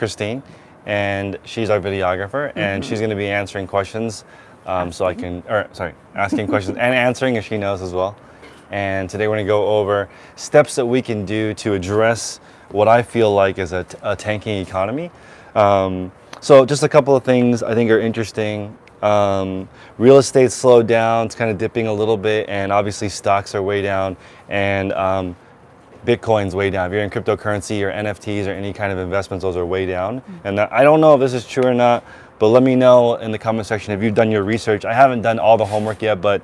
Christine, and she's our videographer, and she's going to be answering questions, asking questions and answering if she knows as well. And today we're going to go over steps that we can do to address what I feel like is a tanking economy. So just a couple of things I think are interesting. Real estate slowed down, it's kind of dipping a little bit, and obviously stocks are way down, and Bitcoin's way down. If you're in cryptocurrency or NFTs or any kind of investments, those are way down. And I don't know if this is true or not, but let me know in the comment section if you've done your research. I haven't done all the homework yet, but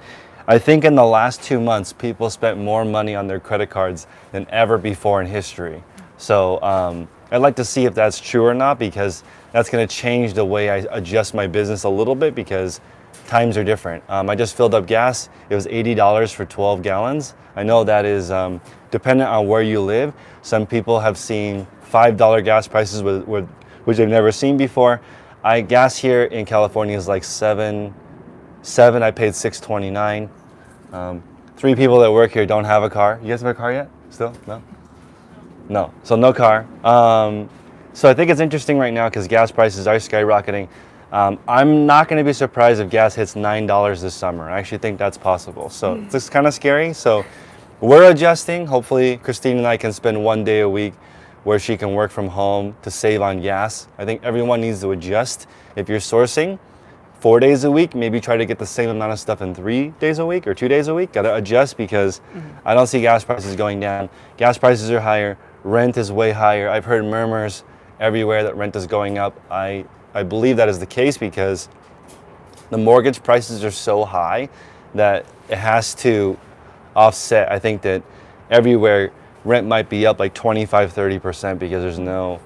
I think in the last 2 months, people spent more money on their credit cards than ever before in history. So I'd like to see if that's true or not, because that's going to change the way I adjust my business a little bit, because times are different. I just filled up gas. It was $80 for 12 gallons. I know that is dependent on where you live. Some people have seen $5 gas prices which they've never seen before. Gas here in California is like $7. I paid $6.29. 3 people that work here don't have a car. You guys have a car yet? Still? No? No. So no car. So I think it's interesting right now because gas prices are skyrocketing. I'm not going to be surprised if gas hits $9 this summer. I actually think that's possible. So it's just kind of scary. So we're adjusting. Hopefully Christine and I can spend 1 day a week where she can work from home to save on gas. I think everyone needs to adjust. If you're sourcing 4 days a week, maybe try to get the same amount of stuff in 3 days a week or 2 days a week. Got to adjust because I don't see gas prices going down. Gas prices are higher. Rent is way higher. I've heard murmurs everywhere that rent is going up. I believe that is the case because the mortgage prices are so high that it has to offset. I think that everywhere rent might be up like 25-30% because there's no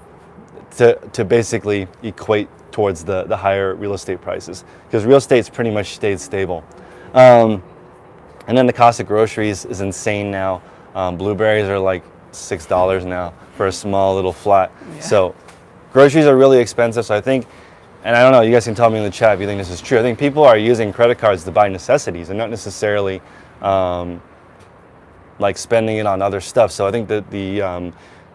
to basically equate towards the higher real estate prices, because real estate's pretty much stayed stable. And then the cost of groceries is insane now. Blueberries are like $6 now for a small little flat. Yeah. So groceries are really expensive. So I think, and I don't know, you guys can tell me in the chat if you think this is true. I think people are using credit cards to buy necessities and not necessarily like spending it on other stuff. So I think that the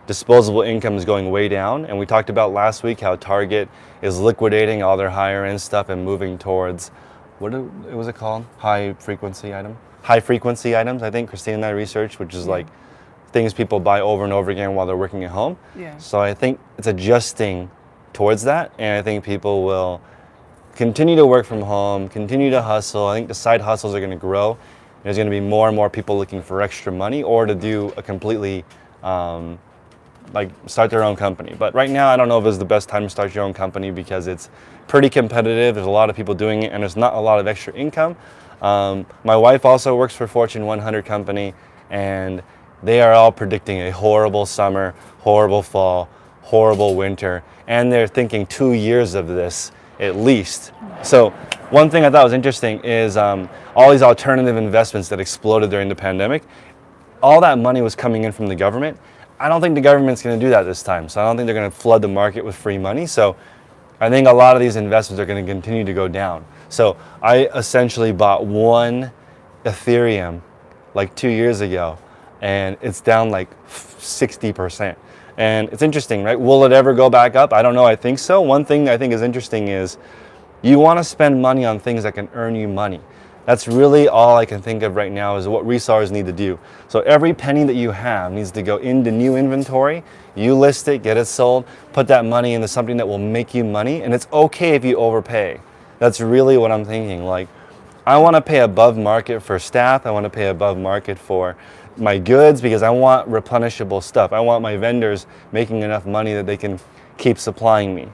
disposable income is going way down. And we talked about last week how Target is liquidating all their higher end stuff and moving towards, what was it called? High frequency items, I think Christine and I researched, which is like things people buy over and over again while they're working at home. Yeah. So I think it's adjusting towards that. And I think people will continue to work from home, continue to hustle. I think the side hustles are going to grow. There's going to be more and more people looking for extra money or to do a completely, like start their own company. But right now, I don't know if it's the best time to start your own company because it's pretty competitive. There's a lot of people doing it and there's not a lot of extra income. My wife also works for Fortune 100 company, and they are all predicting a horrible summer, horrible fall, horrible winter, and they're thinking 2 years of this at least. So one thing I thought was interesting is all these alternative investments that exploded during the pandemic, all that money was coming in from the government. I don't think the government's going to do that this time. So I don't think they're going to flood the market with free money. So I think a lot of these investments are going to continue to go down. So I essentially bought 1 Ethereum like 2 years ago, and it's down like 60%. And it's interesting, right? Will it ever go back up? I don't know. I think so. One thing I think is interesting is you want to spend money on things that can earn you money. That's really all I can think of right now is what resellers need to do. So every penny that you have needs to go into new inventory. You list it, get it sold, put that money into something that will make you money. And it's okay if you overpay. That's really what I'm thinking. Like, I want to pay above market for staff. I want to pay above market for my goods because I want replenishable stuff. I want my vendors making enough money that they can keep supplying me.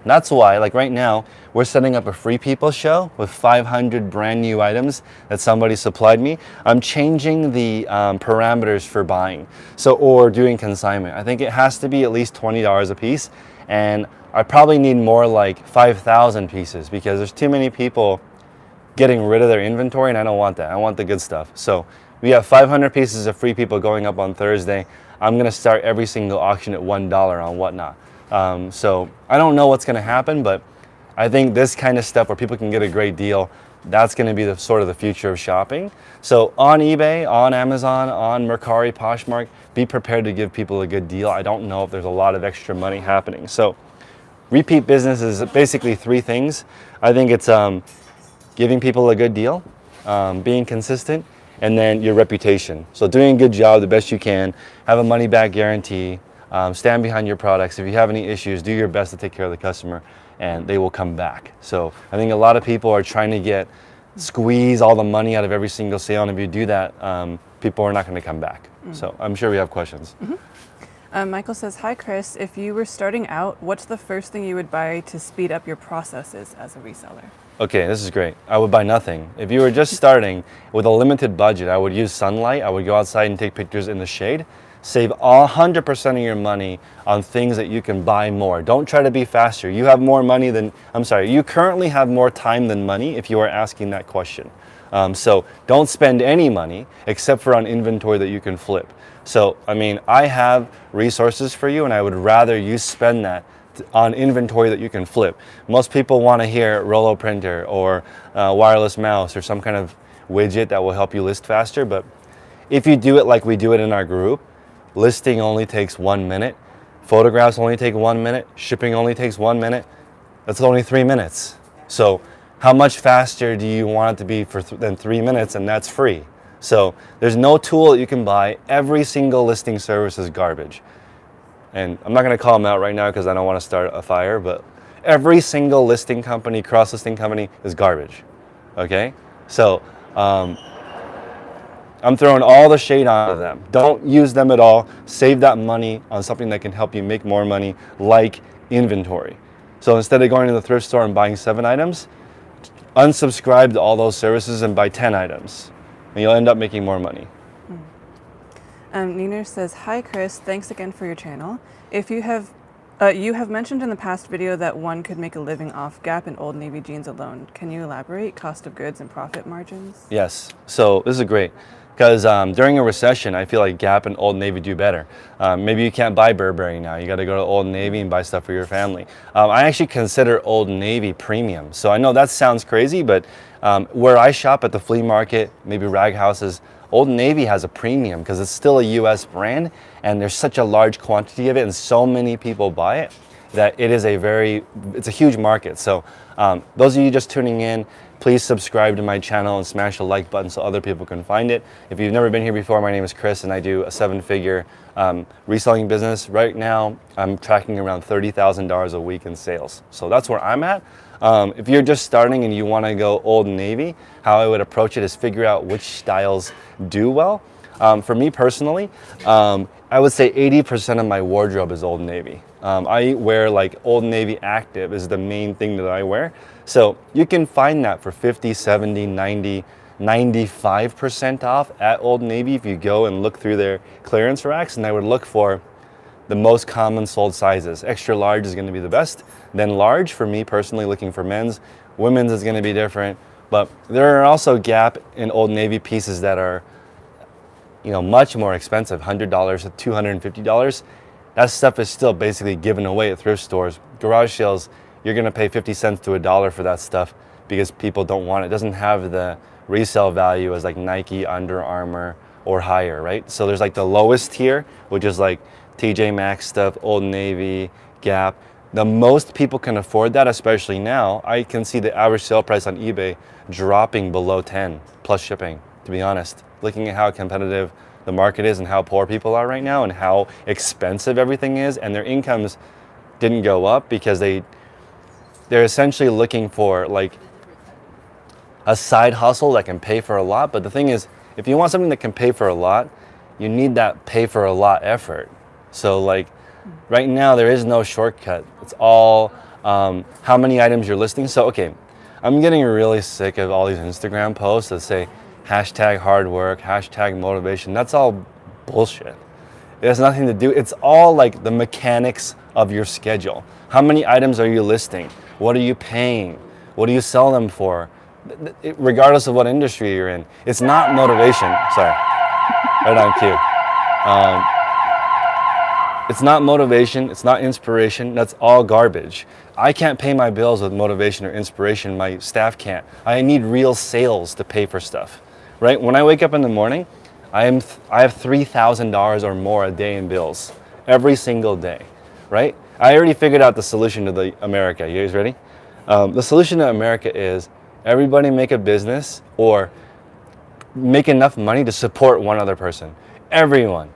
That's why, like right now, we're setting up a Free People show with 500 brand new items that somebody supplied me. I'm changing the parameters for buying, or doing consignment. I think it has to be at least $20 a piece, and I probably need more like 5,000 pieces because there's too many people getting rid of their inventory, and I don't want that. I want the good stuff. So we have 500 pieces of Free People going up on Thursday. I'm gonna start every single auction at $1 on Whatnot. So I don't know what's gonna happen, but I think this kind of stuff where people can get a great deal, that's going to be the sort of the future of shopping. So on eBay, on Amazon, on Mercari, Poshmark, be prepared to give people a good deal. I don't know if there's a lot of extra money happening. So repeat business is basically three things. I think it's giving people a good deal, being consistent, and then your reputation. So doing a good job the best you can, have a money back guarantee, stand behind your products. If you have any issues, do your best to take care of the customer and they will come back. So I think a lot of people are trying to squeeze all the money out of every single sale, and if you do that, people are not going to come back. So I'm sure we have questions. Michael says, hi Chris, if you were starting out, what's the first thing you would buy to speed up your processes as a reseller? Okay, this is great. I would buy nothing. If you were just starting with a limited budget, I would use sunlight. I would go outside and take pictures in the shade. Save 100% of your money on things that you can buy more. Don't try to be faster. You have more money than, you currently have more time than money if you are asking that question. So don't spend any money except for on inventory that you can flip. So, I have resources for you and I would rather you spend that on inventory that you can flip. Most people want to hear Rollo printer or wireless mouse or some kind of widget that will help you list faster. But if you do it like we do it in our group, listing only takes 1 minute, photographs only take 1 minute, shipping only takes 1 minute. That's only 3 minutes. So how much faster do you want it to be than 3 minutes? And that's free. So there's no tool that you can buy. Every single listing service is garbage. And I'm not going to call them out right now because I don't want to start a fire, but every single listing company, cross-listing company is garbage, okay? So I'm throwing all the shade on them. Don't use them at all. Save that money on something that can help you make more money, like inventory. So instead of going to the thrift store and buying 7 items, unsubscribe to all those services and buy 10 items, and you'll end up making more money. Nina says, hi Chris, thanks again for your channel. If you have mentioned in the past video that one could make a living off Gap and Old Navy jeans alone. Can you elaborate cost of goods and profit margins? Yes, so this is great because during a recession, I feel like Gap and Old Navy do better. Maybe you can't buy Burberry now. You got to go to Old Navy and buy stuff for your family. I actually consider Old Navy premium. So I know that sounds crazy, but where I shop at the flea market, maybe rag houses, Old Navy has a premium because it's still a US brand and there's such a large quantity of it and so many people buy it that it's a huge market. So those of you just tuning in, please subscribe to my channel and smash the like button so other people can find it. If you've never been here before, my name is Chris and I do a 7-figure reselling business. Right now, I'm tracking around $30,000 a week in sales. So that's where I'm at. If you're just starting and you want to go Old Navy, how I would approach it is figure out which styles do well. For me personally, I would say 80% of my wardrobe is Old Navy. I wear like Old Navy Active is the main thing that I wear. So you can find that for 50, 70, 90, 95% off at Old Navy if you go and look through their clearance racks, and I would look for the most common sold sizes. Extra large is going to be the best, then large for me personally, looking for men's. Women's is going to be different, but there are also Gap and Old Navy pieces that are much more expensive, $100 to $250. That stuff is still basically given away at thrift stores. Garage sales, you're going to pay 50 cents to $1 for that stuff because people don't want it. It doesn't have the resale value as like Nike, Under Armour, or higher, right? So there's like the lowest tier, which is like TJ Maxx stuff, Old Navy, Gap. The most people can afford that, especially now. I can see the average sale price on eBay dropping below 10 plus shipping, to be honest. Looking at how competitive the market is and how poor people are right now and how expensive everything is, and their incomes didn't go up because they're essentially looking for like a side hustle that can pay for a lot. But the thing is, if you want something that can pay for a lot, you need that pay for a lot effort. So like right now there is no shortcut. It's all how many items you're listing. So okay, I'm getting really sick of all these Instagram posts that say hashtag hard work, hashtag motivation. That's all bullshit. It has nothing to do. It's all like the mechanics of your schedule. How many items are you listing? What are you paying? What do you sell them for? Regardless of what industry you're in. It's not motivation. Sorry, right on cue. It's not motivation, it's not inspiration, that's all garbage. I can't pay my bills with motivation or inspiration, my staff can't. I need real sales to pay for stuff, right? When I wake up in the morning, I have $3,000 or more a day in bills, every single day, right? I already figured out the solution to the America. You guys ready? The solution to America is everybody make a business or make enough money to support one other person. Everyone.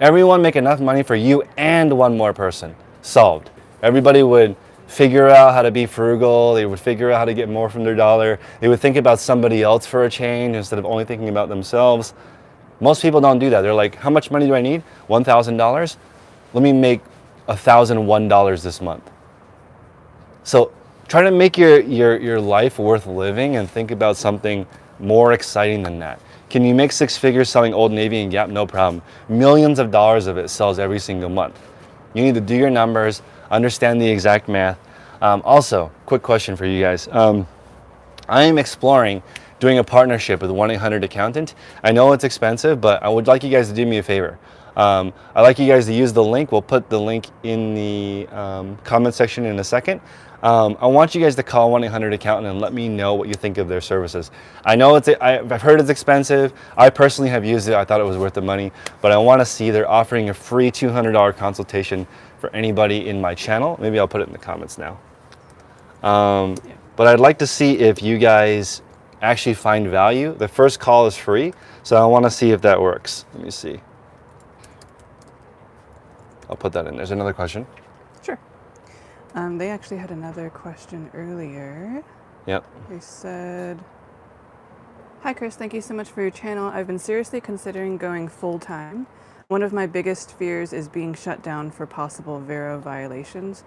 Everyone make enough money for you and one more person. Solved. Everybody would figure out how to be frugal. They would figure out how to get more from their dollar. They would think about somebody else for a change instead of only thinking about themselves. Most people don't do that. They're like, how much money do I need? $1,000? Let me make $1,001 this month. So try to make your life worth living and think about something more exciting than that. Can you make 6 figures selling Old Navy and Gap? No problem. Millions of dollars of it sells every single month. You need to do your numbers, understand the exact math. Also, quick question for you guys. I am exploring doing a partnership with 1-800-Accountant. I know it's expensive, but I would like you guys to do me a favor. I'd like you guys to use the link. We'll put the link in the comment section in a second. I want you guys to call 1-800-Accountant and let me know what you think of their services. I know I've heard it's expensive. I personally have used it. I thought it was worth the money, but I want to see they're offering a free $200 consultation for anybody in my channel. Maybe I'll put it in the comments now. But I'd like to see if you guys actually find value. The first call is free, so I want to see if that works. Let me see. I'll put that in. There's another question. Sure. They actually had another question earlier. Yep. They said, "Hi Chris, thank you so much for your channel. I've been seriously considering going full-time. One of my biggest fears is being shut down for possible Vero violations.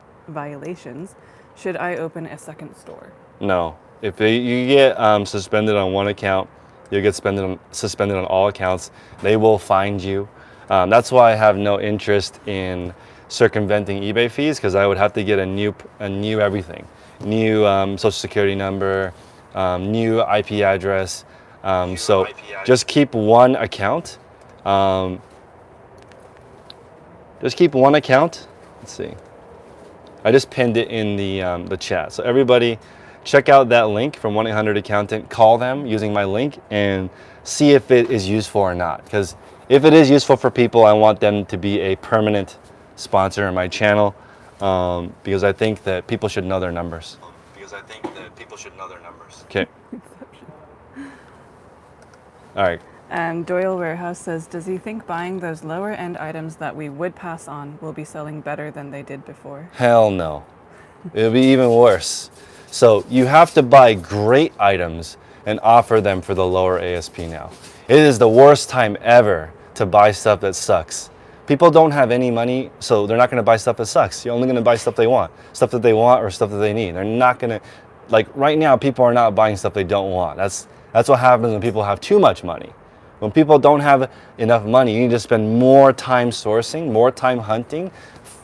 Should I open a second store?" No. If you get suspended on one account, you'll get suspended on all accounts. They will find you. That's why I have no interest in circumventing eBay fees, because I would have to get a new everything, new social security number, new IP address. So just keep one account. Just keep one account. Let's see. I just pinned it in the chat. So everybody, check out that link from 1-800-Accountant. Call them using my link and see if it is useful or not. Because if it is useful for people, I want them to be a permanent sponsor in my channel, because I think that people should know their numbers. Okay. All right. And Doyle Warehouse says, does he think buying those lower end items that we would pass on will be selling better than they did before? Hell no. It'll be even worse. So you have to buy great items and offer them for the lower ASP now. It is the worst time ever to buy stuff that sucks. People don't have any money, so they're not going to buy stuff that sucks. You're only going to buy stuff they want or stuff that they need. They're not going to, like right now, people are not buying stuff they don't want. That's what happens when people have too much money. When people don't have enough money, you need to spend more time sourcing, more time hunting,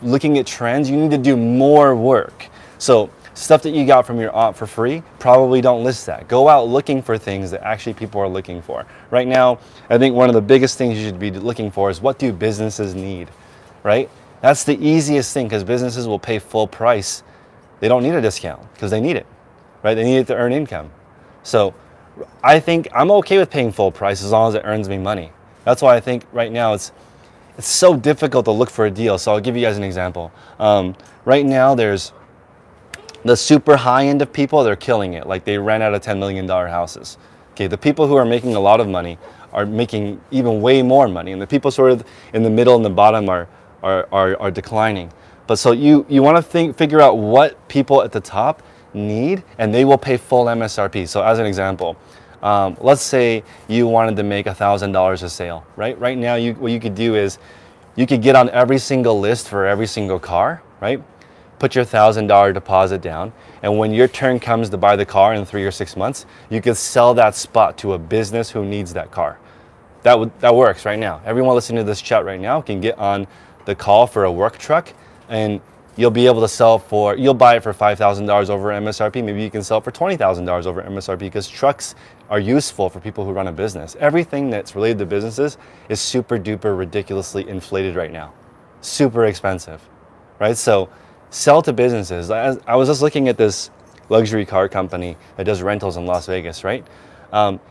looking at trends. You need to do more work. So stuff that you got from your aunt for free, probably don't list that. Go out looking for things that actually people are looking for. Right now, I think one of the biggest things you should be looking for is, what do businesses need, right? That's the easiest thing, because businesses will pay full price. They don't need a discount because they need it, right? They need it to earn income. So I think I'm okay with paying full price as long as it earns me money. That's why I think right now it's so difficult to look for a deal. So I'll give you guys an example. Right now there's the super high end of people, they're killing it. Like they ran out of $10 million houses. Okay, the people who are making a lot of money are making even way more money. And the people sort of in the middle and the bottom are declining. But so you want to figure out what people at the top need, and they will pay full MSRP. So as an example, let's say you wanted to make $1,000 a sale, right? Right now, what you could do is you could get on every single list for every single car, right? Put your $1,000 deposit down, and when your turn comes to buy the car in 3 or 6 months, you could sell that spot to a business who needs that car. That works right now. Everyone listening to this chat right now can get on the call for a work truck, and you'll be able to you'll buy it for $5,000 over MSRP. Maybe you can sell it for $20,000 over MSRP, because trucks are useful for people who run a business. Everything that's related to businesses is super duper ridiculously inflated right now. super expensive, right? So sell to businesses. I was just looking at this luxury car company that does rentals in Las Vegas, right?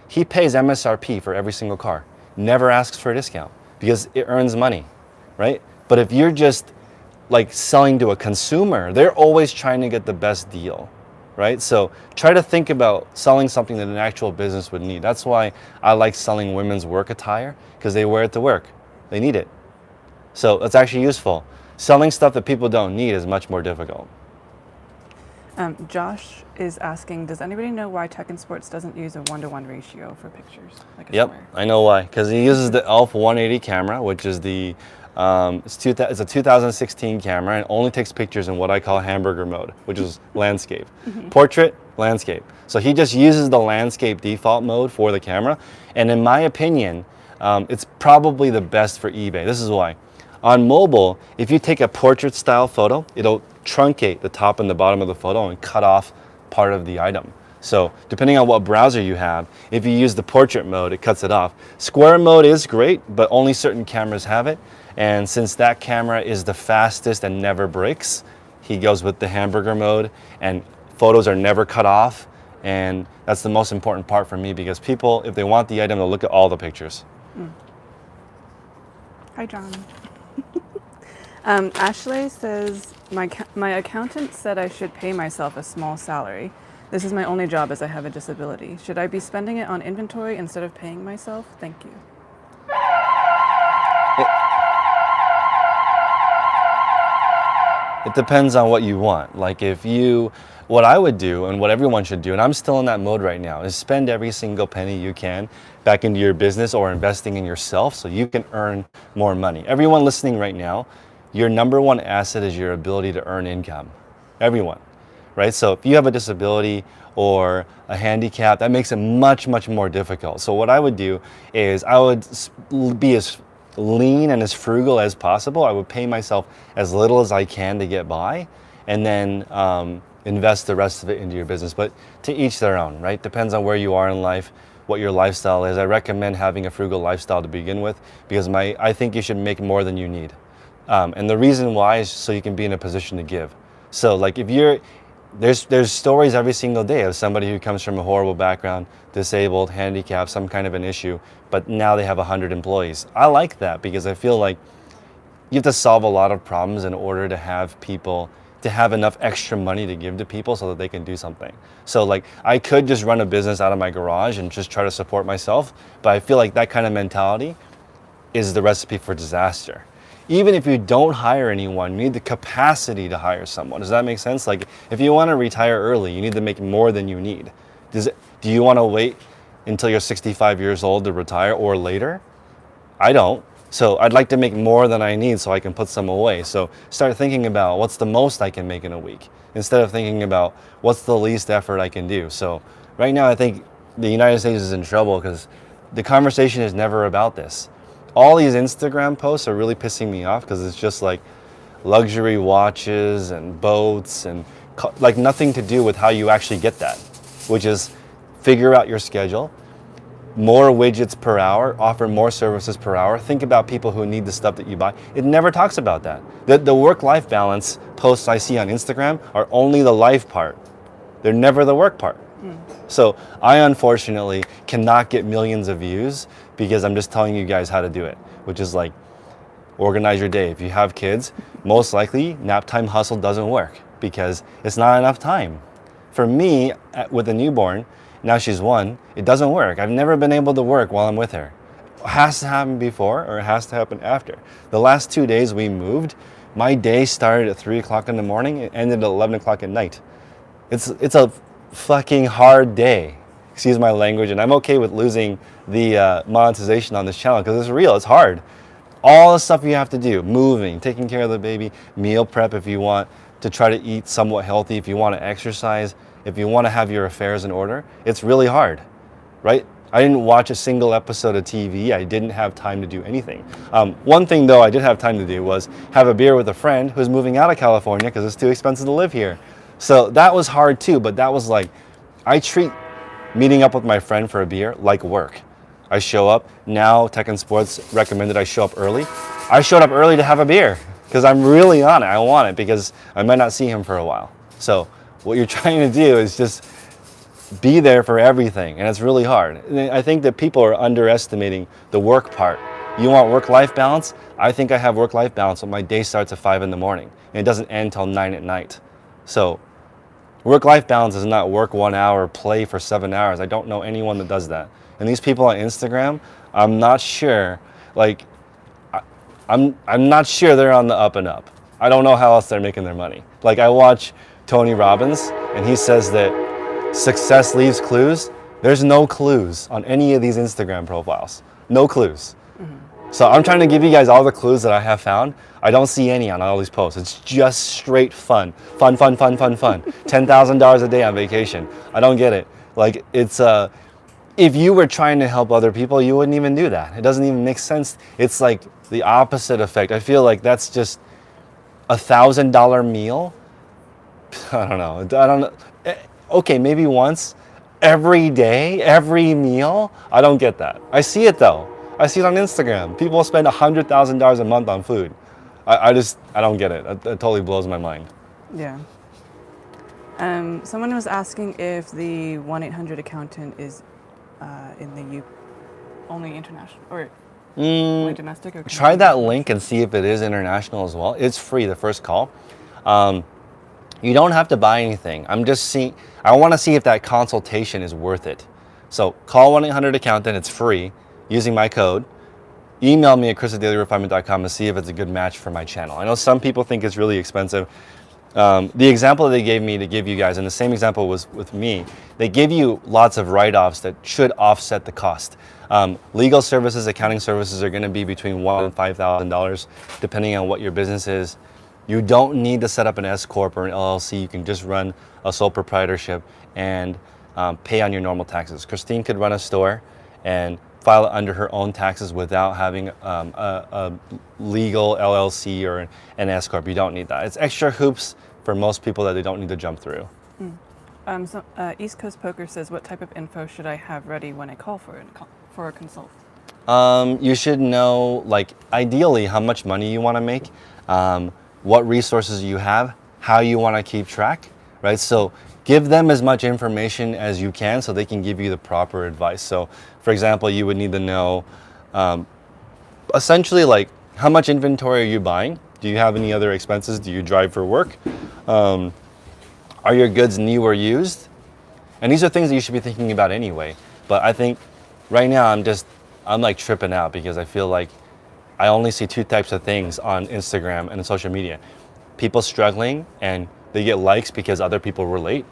He pays MSRP for every single car, never asks for a discount because it earns money, right? But if you're just like selling to a consumer, they're always trying to get the best deal, right? So try to think about selling something that an actual business would need. That's why I like selling women's work attire, because they wear it to work. They need it. So that's actually useful. Selling stuff that people don't need is much more difficult. Josh is asking, does anybody know why Tech and Sports doesn't use a 1-to-1 ratio for pictures? Like a Yep, square? I know why. Because he uses the ELF 180 camera, which is the it's a 2016 camera, and only takes pictures in what I call hamburger mode, which is landscape. Portrait, landscape. So he just uses the landscape default mode for the camera. And in my opinion, it's probably the best for eBay. This is why. On mobile, if you take a portrait style photo, it'll truncate the top and the bottom of the photo and cut off part of the item. So depending on what browser you have, if you use the portrait mode, it cuts it off. Square mode is great, but only certain cameras have it. And since that camera is the fastest and never breaks, he goes with the hamburger mode, and photos are never cut off. And that's the most important part for me, because people, if they want the item, they'll look at all the pictures. Hi, John. Ashley says, my accountant said I should pay myself a small salary. This is my only job as I have a disability. Should I be spending it on inventory instead of paying myself? Thank you. It depends on what you want. Like what I would do and what everyone should do, and I'm still in that mode right now, is spend every single penny you can back into your business or investing in yourself so you can earn more money. Everyone listening right now, your number one asset is your ability to earn income. Everyone, right? So if you have a disability or a handicap, that makes it much, much more difficult. So what I would do is I would be as lean and as frugal as possible. I would pay myself as little as I can to get by, and then invest the rest of it into your business. But to each their own, right? Depends on where you are in life, what your lifestyle is. I recommend having a frugal lifestyle to begin with, because I think you should make more than you need. And the reason why is so you can be in a position to give. So like there's stories every single day of somebody who comes from a horrible background, disabled, handicapped, some kind of an issue, but now they have 100 employees. I like that, because I feel like you have to solve a lot of problems in order to have enough extra money to give to people so that they can do something. So like I could just run a business out of my garage and just try to support myself, but I feel like that kind of mentality is the recipe for disaster. Even if you don't hire anyone, you need the capacity to hire someone. Does that make sense? Like if you want to retire early, you need to make more than you need. Do you want to wait until you're 65 years old to retire or later? I don't. So I'd like to make more than I need so I can put some away. So start thinking about what's the most I can make in a week, instead of thinking about what's the least effort I can do. So right now I think the United States is in trouble because the conversation is never about this. All these Instagram posts are really pissing me off, because it's just like luxury watches and boats and like nothing to do with how you actually get that, which is figure out your schedule, more widgets per hour, offer more services per hour. Think about people who need the stuff that you buy. It never talks about that. The work-life balance posts I see on Instagram are only the life part. They're never the work part. So I unfortunately cannot get millions of views because I'm just telling you guys how to do it, which is like organize your day. If you have kids, most likely nap time hustle doesn't work because it's not enough time. For me, with a newborn, now she's 1, it doesn't work. I've never been able to work while I'm with her. It has to happen before or it has to happen after. The last 2 days we moved, my day started at 3 o'clock in the morning and ended at 11 o'clock at night. It's a fucking hard day. Excuse my language, and I'm okay with losing the monetization on this channel because it's real, it's hard. All the stuff you have to do, moving, taking care of the baby, meal prep if you want to try to eat somewhat healthy, if you want to exercise, if you want to have your affairs in order, it's really hard, right? I didn't watch a single episode of TV. I didn't have time to do anything. One thing though I did have time to do was have a beer with a friend who's moving out of California because it's too expensive to live here. So that was hard too, but that was like, I treat meeting up with my friend for a beer like work. I show up. Now Tech and Sports recommended I show up early. I showed up early to have a beer. because I'm really on it. I want it because I might not see him for a while. So what you're trying to do is just be there for everything, and it's really hard. And I think that people are underestimating the work part. You want work-life balance? I think I have work-life balance when my day starts at 5 in the morning and it doesn't end till 9 at night. So work-life balance is not work 1 hour, play for 7 hours. I don't know anyone that does that. And these people on Instagram, I'm not sure, like, I'm not sure they're on the up and up. I don't know how else they're making their money. Like, I watch Tony Robbins, and he says that success leaves clues. There's no clues on any of these Instagram profiles. No clues. So I'm trying to give you guys all the clues that I have found. I don't see any on all these posts. It's just straight fun. Fun, fun, fun, fun, fun. $10,000 a day on vacation. I don't get it. Like, it's if you were trying to help other people, you wouldn't even do that. It doesn't even make sense. It's like the opposite effect. I feel like that's just $1,000 meal. I don't know. I don't know. Okay, maybe once, every day, every meal. I don't get that. I see it though. I see it on Instagram. People spend $100,000 a month on food. I don't get it. It totally blows my mind. Yeah. Someone was asking if the 1-800 accountant is in the only international or only domestic or try that link and see if it is international as well. It's free, the first call. You don't have to buy anything. I want to see if that consultation is worth it. So call 1-800 accountant. It's free using my code. Email me at chris@dailyrefinement.com and see if it's a good match for my channel. I know some people think it's really expensive. The example that they gave me to give you guys, and the same example was with me, they give you lots of write-offs that should offset the cost. Legal services, accounting services are going to be between $1,000 and $5,000 depending on what your business is. You don't need to set up an S Corp or an LLC. You can just run a sole proprietorship and pay on your normal taxes. Christine could run a store and file it under her own taxes without having a legal LLC or an S Corp. You don't need that. It's extra hoops for most people that they don't need to jump through. East Coast Poker says, what type of info should I have ready when I call for a consult? You should know, like, ideally how much money you want to make, what resources you have, how you want to keep track, right? So give them as much information as you can so they can give you the proper advice. So for example, you would need to know essentially, like, how much inventory are you buying? Do you have any other expenses? Do you drive for work? Are your goods new or used? And these are things that you should be thinking about anyway. But I think right now I'm like tripping out because I feel like I only see two types of things on Instagram and on social media. People struggling and they get likes because other people relate.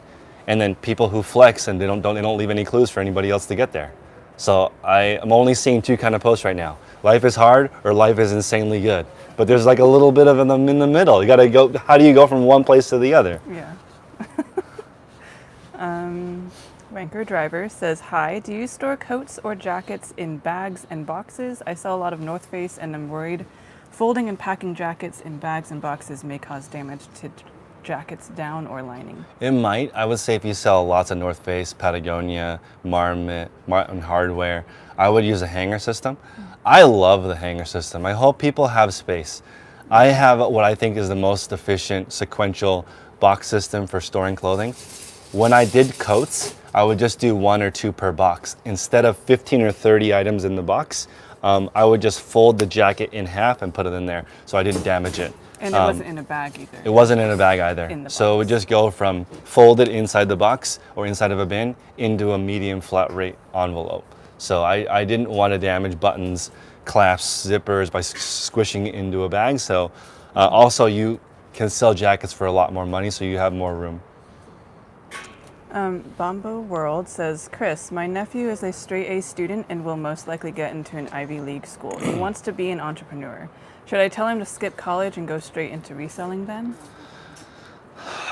And then people who flex and they don't leave any clues for anybody else to get there. So I'm only seeing two kind of posts right now. Life is hard or life is insanely good. But there's like a little bit of them in the middle. You gotta go, how do you go from one place to the other? Yeah. Ranker Driver says, hi, do you store coats or jackets in bags and boxes? I sell a lot of North Face and I'm worried folding and packing jackets in bags and boxes may cause damage to jackets down or lining. It might. I would say if you sell lots of North Face, Patagonia, Marmot, Martin Hardware, I would use a hanger system. I love the hanger system. I hope people have space. I have what I think is the most efficient sequential box system for storing clothing. When I did coats, I would just do 1 or 2 per box. Instead of 15 or 30 items in the box, I would just fold the jacket in half and put it in there so I didn't damage it. And it wasn't in a bag either. It wasn't in a bag either. So it would just go from folded inside the box or inside of a bin into a medium flat rate envelope. So I didn't want to damage buttons, clasps, zippers by squishing it into a bag. So also you can sell jackets for a lot more money so you have more room. Bombo World says, Chris, my nephew is a straight A student and will most likely get into an Ivy League school. He wants to be an entrepreneur. Should I tell him to skip college and go straight into reselling then?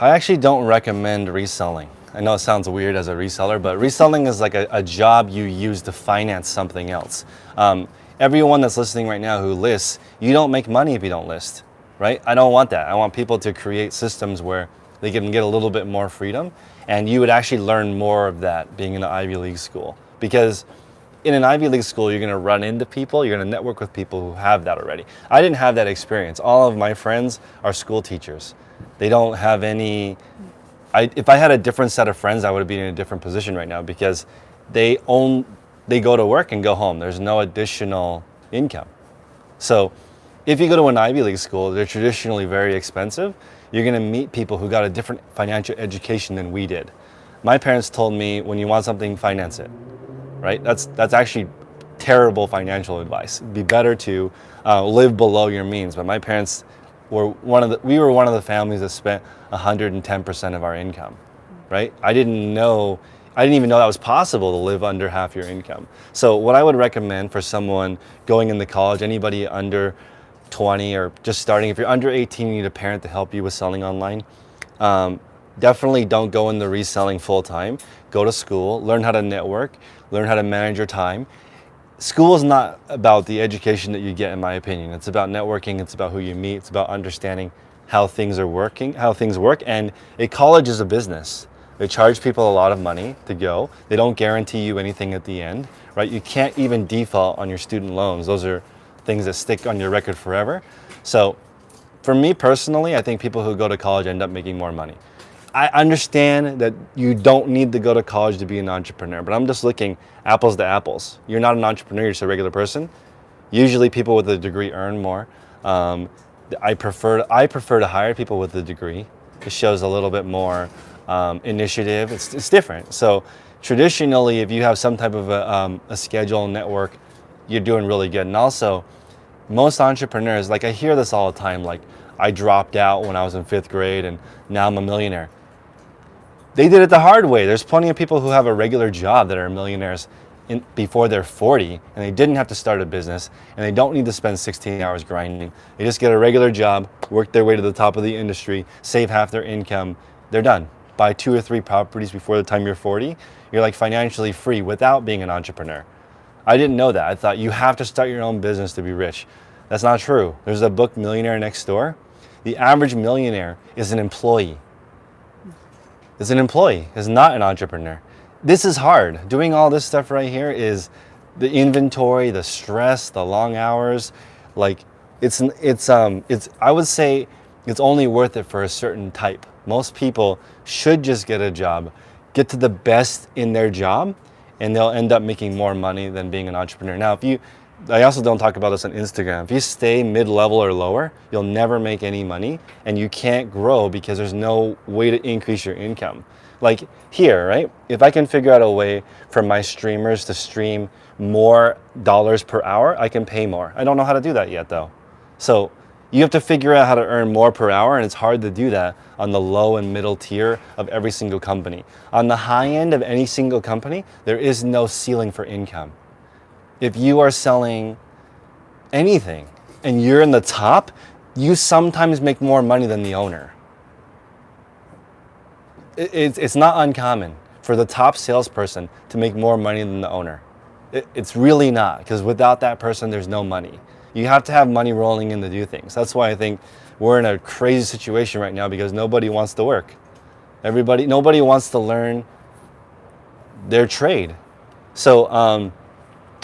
I actually don't recommend reselling. I know it sounds weird as a reseller, but reselling is like a job you use to finance something else. Everyone that's listening right now who lists, you don't make money if you don't list, right? I don't want that. I want people to create systems where they can get a little bit more freedom, and you would actually learn more of that being in an Ivy League school. Because in an Ivy League school, you're going to run into people, you're going to network with people who have that already. I didn't have that experience. All of my friends are school teachers. They don't have any, if I had a different set of friends, I would be in a different position right now because they go to work and go home. There's no additional income. So if you go to an Ivy League school, they're traditionally very expensive. You're going to meet people who got a different financial education than we did. My parents told me, when you want something, finance it, right? That's actually terrible financial advice. It'd be better to live below your means. But my parents were we were one of the families that spent 110% of our income, right? I didn't even know that was possible to live under half your income. So what I would recommend for someone going into college, anybody under 20 or just starting, if you're under 18, you need a parent to help you with selling online. Definitely don't go into reselling full time. Go to school, learn how to network, learn how to manage your time. School is not about the education that you get, in my opinion. It's about networking, it's about who you meet, it's about understanding how things work. And a college is a business. They charge people a lot of money to go. They don't guarantee you anything at the end, right? You can't even default on your student loans. Those are things that stick on your record forever. So for me personally, I think people who go to college end up making more money. I understand that you don't need to go to college to be an entrepreneur, but I'm just looking apples to apples. You're not an entrepreneur, you're just a regular person. Usually people with a degree earn more. I prefer to hire people with a degree. It shows a little bit more initiative. It's different. So traditionally, if you have some type of a schedule network, you're doing really good. And also, most entrepreneurs, like I hear this all the time, like I dropped out when I was in 5th grade and now I'm a millionaire. They did it the hard way. There's plenty of people who have a regular job that are millionaires before they're 40, and they didn't have to start a business, and they don't need to spend 16 hours grinding. They just get a regular job, work their way to the top of the industry, save half their income. They're done. Buy 2 or 3 properties before the time you're 40. You're like financially free without being an entrepreneur. I didn't know that. I thought you have to start your own business to be rich. That's not true. There's a book, Millionaire Next Door. The average millionaire is an employee. Is not an entrepreneur. This is hard. Doing all this stuff right here is the inventory, the stress, the long hours. Like I would say it's only worth it for a certain type. Most people should just get a job, get to the best in their job, and they'll end up making more money than being an entrepreneur. Now, I also don't talk about this on Instagram. If you stay mid-level or lower, you'll never make any money and you can't grow because there's no way to increase your income. Like here, right? If I can figure out a way for my streamers to stream more dollars per hour, I can pay more. I don't know how to do that yet though. So you have to figure out how to earn more per hour, and it's hard to do that on the low and middle tier of every single company. On the high end of any single company, there is no ceiling for income. If you are selling anything and you're in the top, you sometimes make more money than the owner. It's not uncommon for the top salesperson to make more money than the owner. It's really not, because without that person, there's no money. You have to have money rolling in to do things. That's why I think we're in a crazy situation right now, because nobody wants to work. Nobody wants to learn their trade. So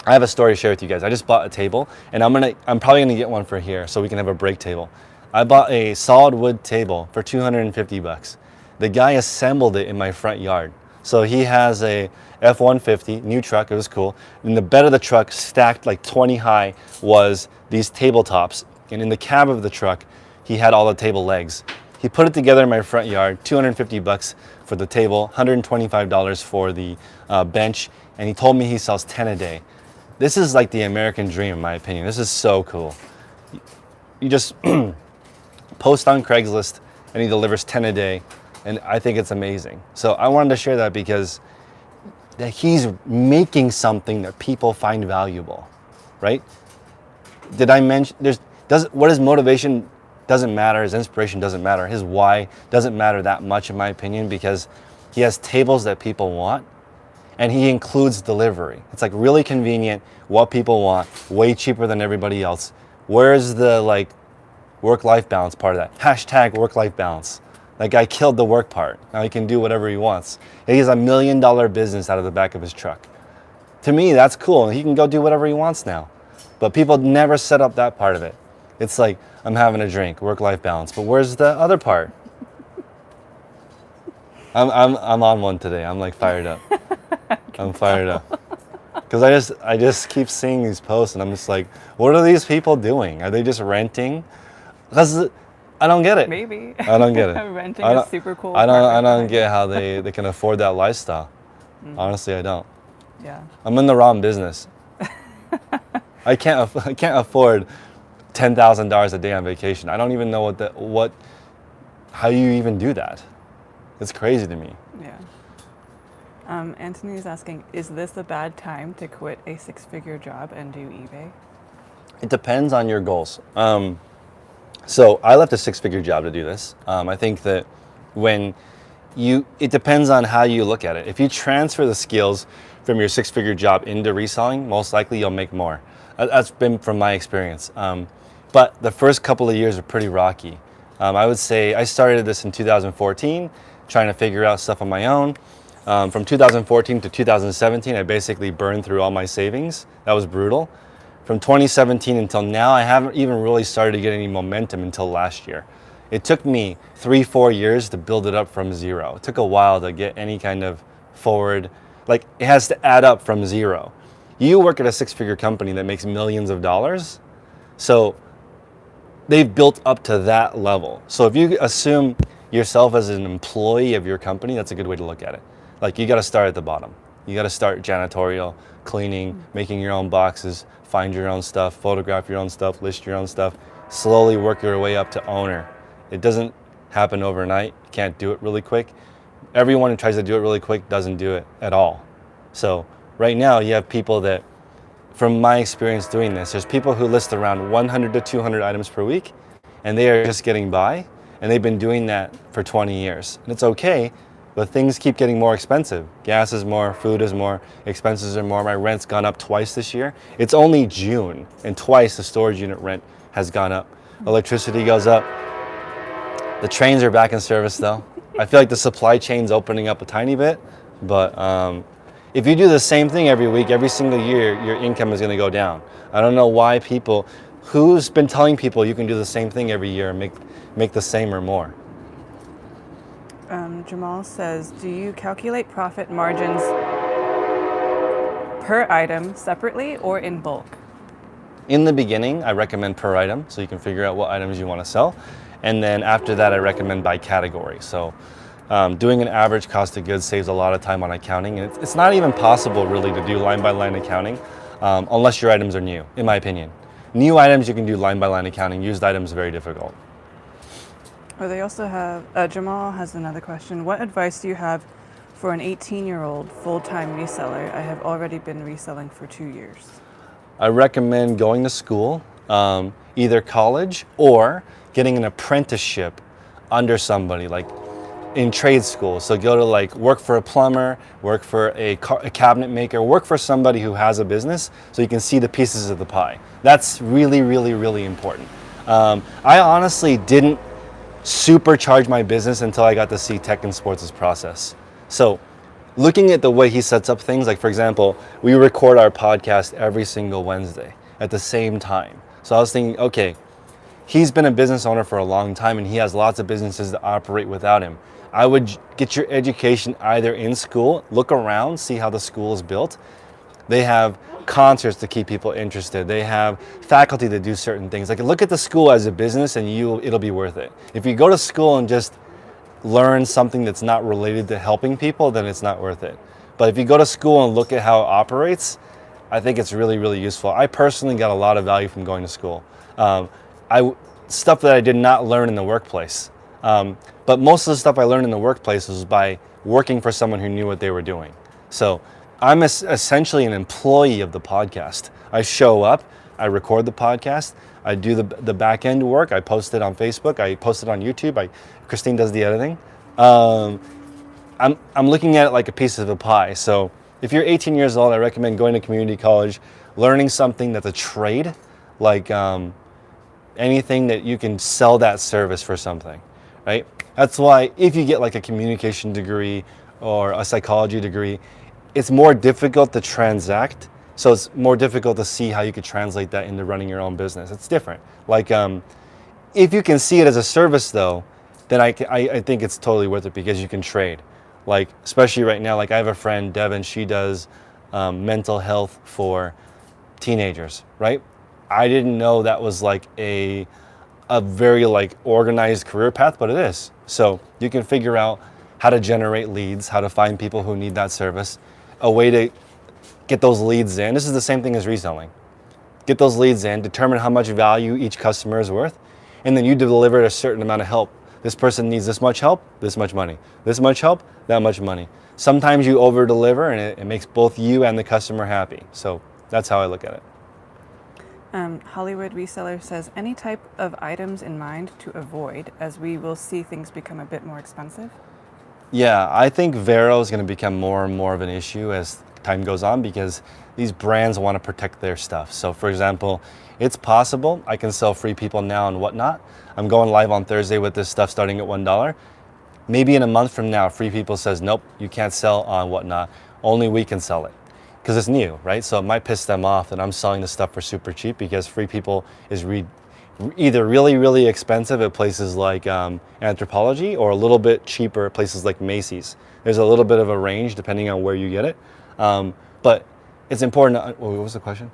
I have a story to share with you guys. I just bought a table, and I'm probably gonna get one for here so we can have a break table. I bought a solid wood table for $250. The guy assembled it in my front yard. So he has a F-150, new truck, it was cool. In the bed of the truck, stacked like 20 high, was these tabletops. And in the cab of the truck, he had all the table legs. He put it together in my front yard, $250 for the table, $125 for the bench, and he told me he sells 10 a day. This is like the American dream, in my opinion. This is so cool. You just post on Craigslist and he delivers 10 a day, and I think it's amazing. So I wanted to share that because that he's making something that people find valuable, right? Did I mention what his motivation doesn't matter, his inspiration doesn't matter, his why doesn't matter that much, in my opinion, because he has tables that people want, and he includes delivery. It's like really convenient, what people want, way cheaper than everybody else. Where's the work-life balance part of that? Hashtag work-life balance. That guy killed the work part. Now he can do whatever he wants. He has $1 million business out of the back of his truck. To me, that's cool. He can go do whatever he wants now. But people never set up that part of it. It's like, I'm having a drink, work-life balance. But where's the other part? I'm on one today. I'm like fired up. I'm fired up. Because I just keep seeing these posts and I'm just like, what are these people doing? Are they just renting? Because I don't get it. Maybe. I don't get it. Renting a super cool I apartment. don't get how they can afford that lifestyle. Honestly, I don't. Yeah. I'm in the wrong business. I can't afford $10,000 a day on vacation. I don't even know how you even do that. It's crazy to me. Yeah. Anthony is asking, is this a bad time to quit a 6-figure job and do eBay? It depends on your goals. So I left a 6-figure job to do this. I think that it depends on how you look at it. If you transfer the skills from your 6-figure job into reselling, most likely you'll make more. That's been from my experience. But the first couple of years are pretty rocky. I would say I started this in 2014, trying to figure out stuff on my own. From 2014 to 2017, I basically burned through all my savings. That was brutal. From 2017 until now, I haven't even really started to get any momentum until last year. It took me 3-4 years to build it up from zero. It took a while to get any kind of forward, like it has to add up from zero. You work at a 6-figure company that makes millions of dollars, so they've built up to that level. So if you assume yourself as an employee of your company, that's a good way to look at it. Like you got to start at the bottom. You got to start janitorial, cleaning, making your own boxes, find your own stuff, photograph your own stuff, list your own stuff, slowly work your way up to owner. It doesn't happen overnight. You can't do it really quick. Everyone who tries to do it really quick doesn't do it at all. So right now you have people that, from my experience doing this, there's people who list around 100 to 200 items per week and they are just getting by, and they've been doing that for 20 years. And it's okay, but things keep getting more expensive. Gas is more, food is more, expenses are more. My rent's gone up twice this year. It's only June, and twice the storage unit rent has gone up. Electricity goes up. The trains are back in service though. I feel like the supply chain's opening up a tiny bit, but if you do the same thing every week, every single year, your income is gonna go down. I don't know why who's been telling people you can do the same thing every year and make the same or more? Jamal says, do you calculate profit margins per item separately or in bulk? In the beginning, I recommend per item, so you can figure out what items you want to sell. And then after that, I recommend by category. So doing an average cost of goods saves a lot of time on accounting. And it's not even possible really to do line-by-line accounting unless your items are new, in my opinion. New items, you can do line-by-line accounting. Used items, very difficult. Or they also have, Jamal has another question. What advice do you have for an 18-year-old full-time reseller? I have already been reselling for 2 years. I recommend going to school, either college or getting an apprenticeship under somebody, like in trade school. So go to like work for a plumber, work for a cabinet maker, work for somebody who has a business so you can see the pieces of the pie. That's really, really, really important. I honestly didn't supercharge my business until I got to see Tech and Sports' process. So looking at the way he sets up things, like for example, we record our podcast every single Wednesday at the same time. So I was thinking, okay, he's been a business owner for a long time and he has lots of businesses that operate without him. I would get your education either in school, look around, see how the school is built. They have concerts to keep people interested. They have faculty that do certain things. Like look at the school as a business and it'll be worth it. If you go to school and just learn something that's not related to helping people, then it's not worth it. But if you go to school and look at how it operates, I think it's really, really useful. I personally got a lot of value from going to school. Stuff that I did not learn in the workplace. But most of the stuff I learned in the workplace was by working for someone who knew what they were doing. So I'm essentially an employee of the podcast. I show up, I record the podcast, I do the back end work, I post it on Facebook, I post it on YouTube, Christine does the editing. I'm looking at it like a piece of a pie. So if you're 18 years old, I recommend going to community college, learning something that's a trade, like anything that you can sell that service for something, right? That's why if you get like a communication degree or a psychology degree, it's more difficult to transact. So it's more difficult to see how you could translate that into running your own business. It's different. Like, if you can see it as a service though, then I think it's totally worth it because you can trade. Like, especially right now, like I have a friend, Devin, she does mental health for teenagers, right? I didn't know that was like a very like organized career path, but it is. So you can figure out how to generate leads, how to find people who need that service, a way to get those leads in. This is the same thing as reselling. Get those leads in, determine how much value each customer is worth, and then you deliver a certain amount of help. This person needs this much help, this much money. This much help, that much money. Sometimes you over deliver and it makes both you and the customer happy. So that's how I look at it. Hollywood Reseller says, any type of items in mind to avoid as we will see things become a bit more expensive? Yeah, I think Vero is going to become more and more of an issue as time goes on because these brands want to protect their stuff. So for example, it's possible I can sell Free People now and whatnot. I'm going live on Thursday with this stuff starting at $1. Maybe in a month from now, Free People says, nope, you can't sell on whatnot. Only we can sell it. Because it's new, right? So it might piss them off that I'm selling this stuff for super cheap because Free People is either really, really expensive at places like Anthropology or a little bit cheaper at places like Macy's. There's a little bit of a range depending on where you get it. But it's important to, what was the question?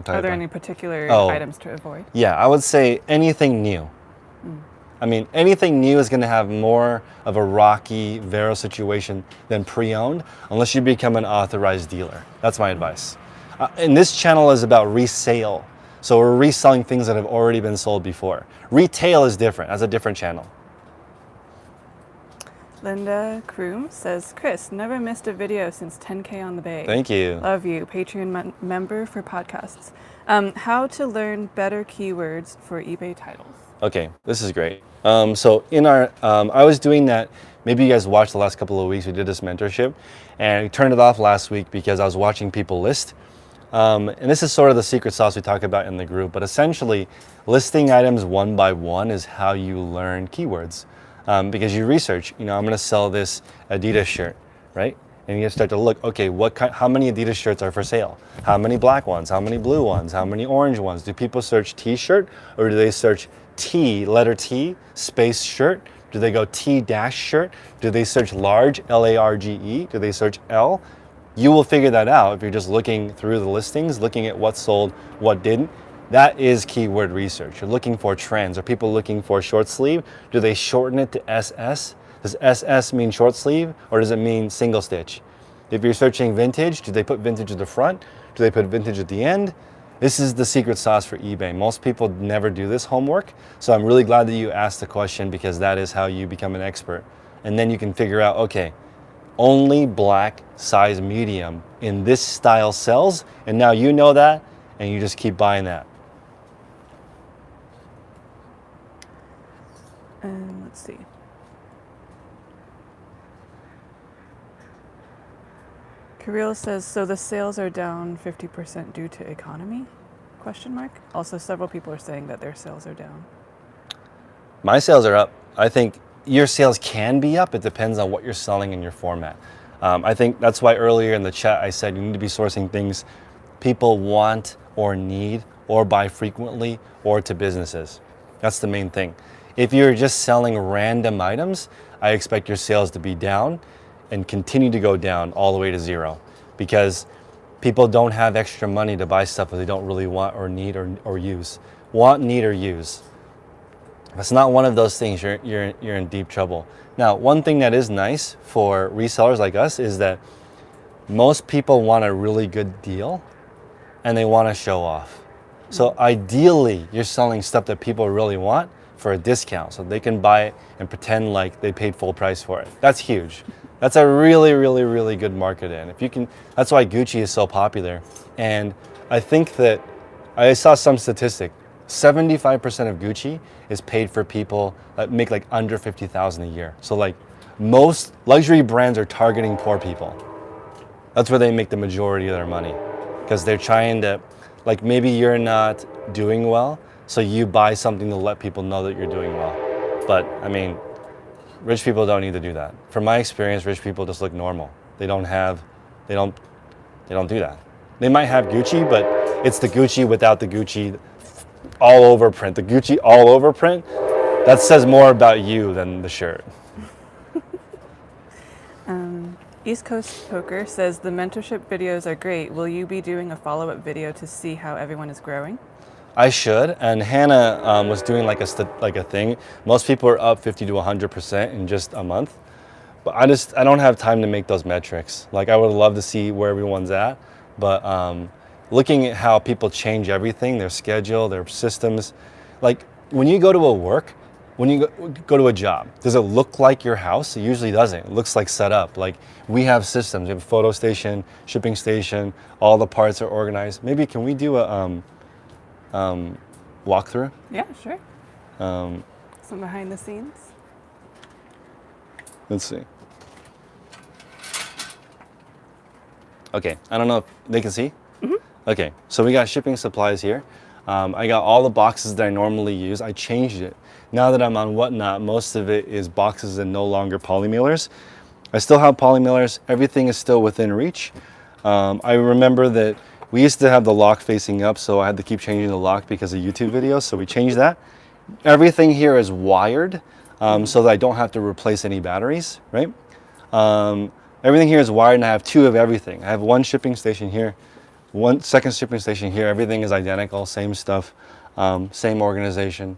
Are there any particular items to avoid? Yeah, I would say anything new. I mean, anything new is going to have more of a rocky Vero situation than pre-owned, unless you become an authorized dealer. That's my advice. And this channel is about resale. So we're reselling things that have already been sold before. Retail is different. That's a different channel. Linda Kroom says, Chris, never missed a video since 10K on the Bay. Thank you. Love you. Patreon member for podcasts. How to learn better keywords for eBay titles. Okay, this is great. So in our, I was doing that, maybe you guys watched the last couple of weeks, we did this mentorship, and we turned it off last week because I was watching people list. And this is sort of the secret sauce we talk about in the group, but essentially listing items one by one is how you learn keywords. Because you research, I'm gonna sell this Adidas shirt, right? And you start to look, okay, how many Adidas shirts are for sale? How many black ones? How many blue ones? How many orange ones? Do people search T-shirt or do they search T, letter T, space shirt? Do they go T-dash shirt? Do they search large, L-A-R-G-E? Do they search L? You will figure that out if you're just looking through the listings, looking at what sold, what didn't. That is keyword research. You're looking for trends. Are people looking for short sleeve? Do they shorten it to SS? Does SS mean short sleeve or does it mean single stitch? If you're searching vintage, do they put vintage at the front? Do they put vintage at the end? This is the secret sauce for eBay. Most people never do this homework, so I'm really glad that you asked the question because that is how you become an expert. And then you can figure out, okay, only black size medium in this style sells, and now you know that, and you just keep buying that. Let's see. Kirill says, so the sales are down 50% due to economy? Question mark. Also, several people are saying that their sales are down. My sales are up. I think your sales can be up. It depends on what you're selling in your format. I think that's why earlier in the chat I said you need to be sourcing things people want or need or buy frequently or to businesses. That's the main thing. If you're just selling random items, I expect your sales to be down and continue to go down all the way to zero because people don't have extra money to buy stuff that they don't really want or need or use. Want, need, or use. If it's not one of those things, you're in deep trouble. Now, one thing that is nice for resellers like us is that most people want a really good deal and they want to show off. So ideally, you're selling stuff that people really want for a discount so they can buy it and pretend like they paid full price for it. That's huge. That's a really, really, really good market in. If you can, that's why Gucci is so popular. And I think that I saw some statistic, 75% of Gucci is paid for people that make like under 50,000 a year. So like most luxury brands are targeting poor people. That's where they make the majority of their money because they're trying to, like maybe you're not doing well, so you buy something to let people know that you're doing well. But I mean, rich people don't need to do that. From my experience, rich people just look normal. They don't have They don't do that. They might have Gucci, but it's the Gucci without the Gucci all over print. The Gucci all over print, that says more about you than the shirt. East Coast Poker says the mentorship videos are great. Will you be doing a follow-up video to see how everyone is growing? I should, and Hannah was doing like a thing. Most people are up 50 to 100% in just a month, but I don't have time to make those metrics. Like I would love to see where everyone's at, but looking at how people change everything, their schedule, their systems, like when you go to a work, when you go to a job, does it look like your house? It usually doesn't. It looks like set up. Like we have systems. We have a photo station, shipping station. All the parts are organized. Maybe can we do a walkthrough? Yeah, sure. Some behind the scenes. Let's see. Okay, I don't know if they can see. Okay, so we got shipping supplies here. I got all the boxes that I normally use. I changed it. Now that I'm on Whatnot, most of it is boxes and no longer polymailers. I still have polymailers. Everything is still within reach. I remember that we used to have the lock facing up, so I had to keep changing the lock because of YouTube videos, so we changed that. Everything here is wired, so that I don't have to replace any batteries, right? Everything here is wired, and I have two of everything. I have one shipping station here, one second shipping station here. Everything is identical, same stuff, same organization.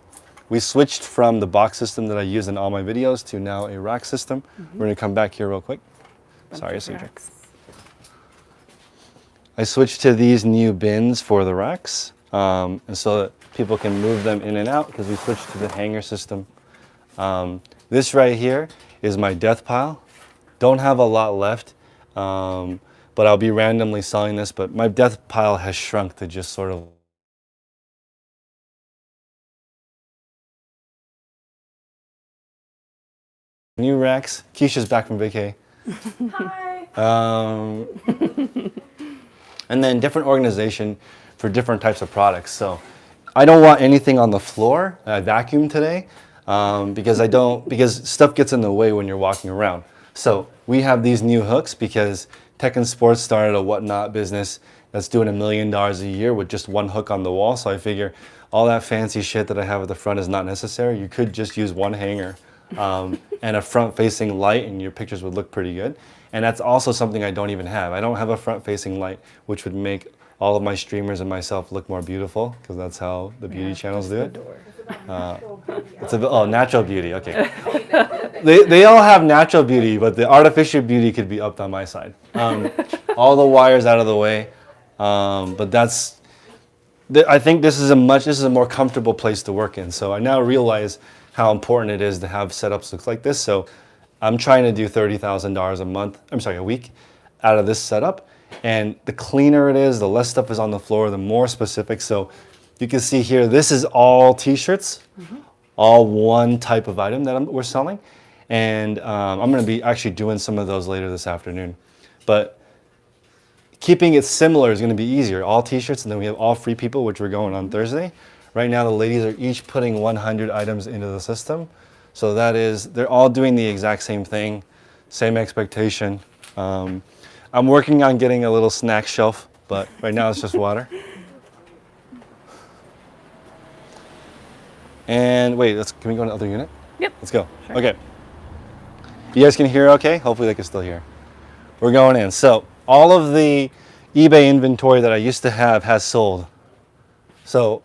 We switched from the box system that I use in all my videos to now a rack system. We're gonna come back here real quick. Sorry, Cedric. I switched to these new bins for the racks, and so that people can move them in and out because we switched to the hanger system. This right here is my death pile. Don't have a lot left, but I'll be randomly selling this, but my death pile has shrunk to just sort of new racks. Keisha's back from vacay. Hi. And then different organization for different types of products. So I don't want anything on the floor. I vacuumed today because stuff gets in the way when you're walking around. So we have these new hooks because Tech and Sports started a Whatnot business that's doing $1 million a year with just one hook on the wall. So I figure all that fancy shit that I have at the front is not necessary. You could just use one hanger and a front-facing light, and your pictures would look pretty good. And that's also something I don't even have. I don't have a front-facing light, which would make all of my streamers and myself look more beautiful, because that's how the beauty channels do it. It's natural beauty. Okay. They all have natural beauty, but the artificial beauty could be upped on my side. All the wires out of the way, but I think this is a more comfortable place to work in. So I now realize how important it is to have setups look like this. So I'm trying to do $30,000 a week out of this setup. And the cleaner it is, the less stuff is on the floor, the more specific. So you can see here, this is all t-shirts, all one type of item that we're selling. And I'm gonna be actually doing some of those later this afternoon. But keeping it similar is gonna be easier. All t-shirts, and then we have all free people, which we're going on Thursday. Right now, the ladies are each putting 100 items into the system. So they're all doing the exact same thing, same expectation. I'm working on getting a little snack shelf, but right now it's just water. And wait, can we go to the other unit? Yep. Let's go. Sure. Okay. You guys can hear okay? Hopefully they can still hear. We're going in. So all of the eBay inventory that I used to have has sold. So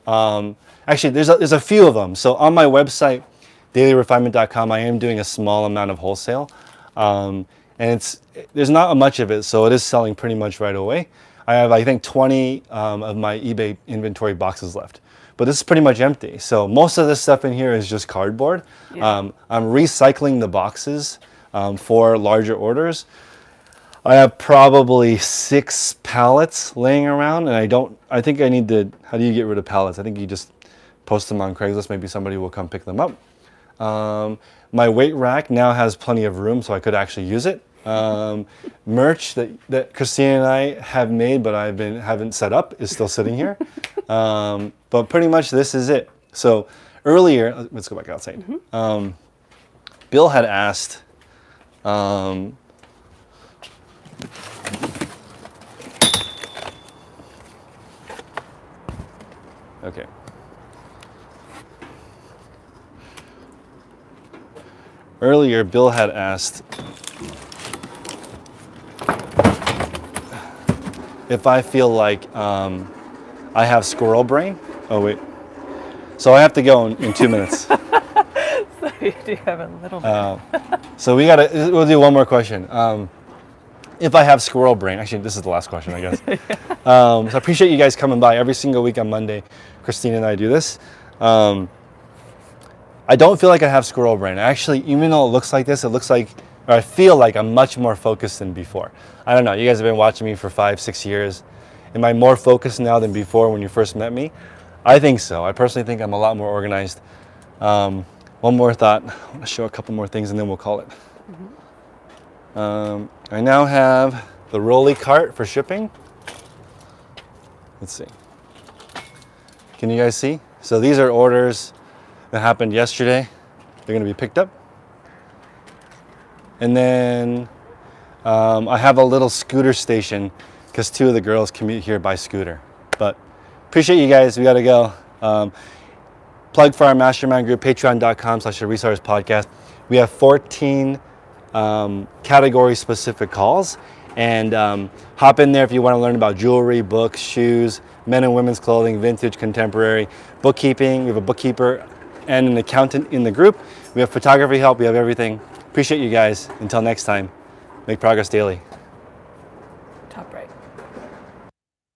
actually, there's a few of them. So on my website, dailyrefinement.com, I am doing a small amount of wholesale. And there's not much of it, so it is selling pretty much right away. I have, I think, 20 of my eBay inventory boxes left. But this is pretty much empty. So most of this stuff in here is just cardboard. Yeah. I'm recycling the boxes for larger orders. I have probably 6 pallets laying around, and I think I need to, how do you get rid of pallets? I think you just post them on Craigslist, maybe somebody will come pick them up. My weight rack now has plenty of room, so I could actually use it. Merch that Christina and I have made, but haven't set up, is still sitting here. But pretty much this is it. So earlier, let's go back outside. Bill had asked, Okay. Earlier, Bill had asked if I feel like I have squirrel brain. Oh, wait. So I have to go in 2 minutes. So you do have a little bit. So we'll do one more question. If I have squirrel brain, actually, this is the last question, I guess. So I appreciate you guys coming by every single week on Monday. Christina and I do this. I don't feel like I have squirrel brain. Actually, even though it looks like this, it looks like, or I feel like I'm much more focused than before. I don't know, you guys have been watching me for 5-6 years. Am I more focused now than before when you first met me? I think so. I personally think I'm a lot more organized. One more thought. I want to show a couple more things and then we'll call it. I now have the rolly cart for shipping. Let's see. Can you guys see? So these are orders that happened yesterday. They're going to be picked up. And then I have a little scooter station because 2 of the girls commute here by scooter. But appreciate you guys. We got to go. Plug for our mastermind group, patreon.com/Resellers podcast. We have 14 category specific calls. And hop in there if you want to learn about jewelry, books, shoes, men and women's clothing, vintage, contemporary, bookkeeping. We have a bookkeeper and an accountant in the group. We have photography help. We have everything. Appreciate you guys. Until next time, make progress daily.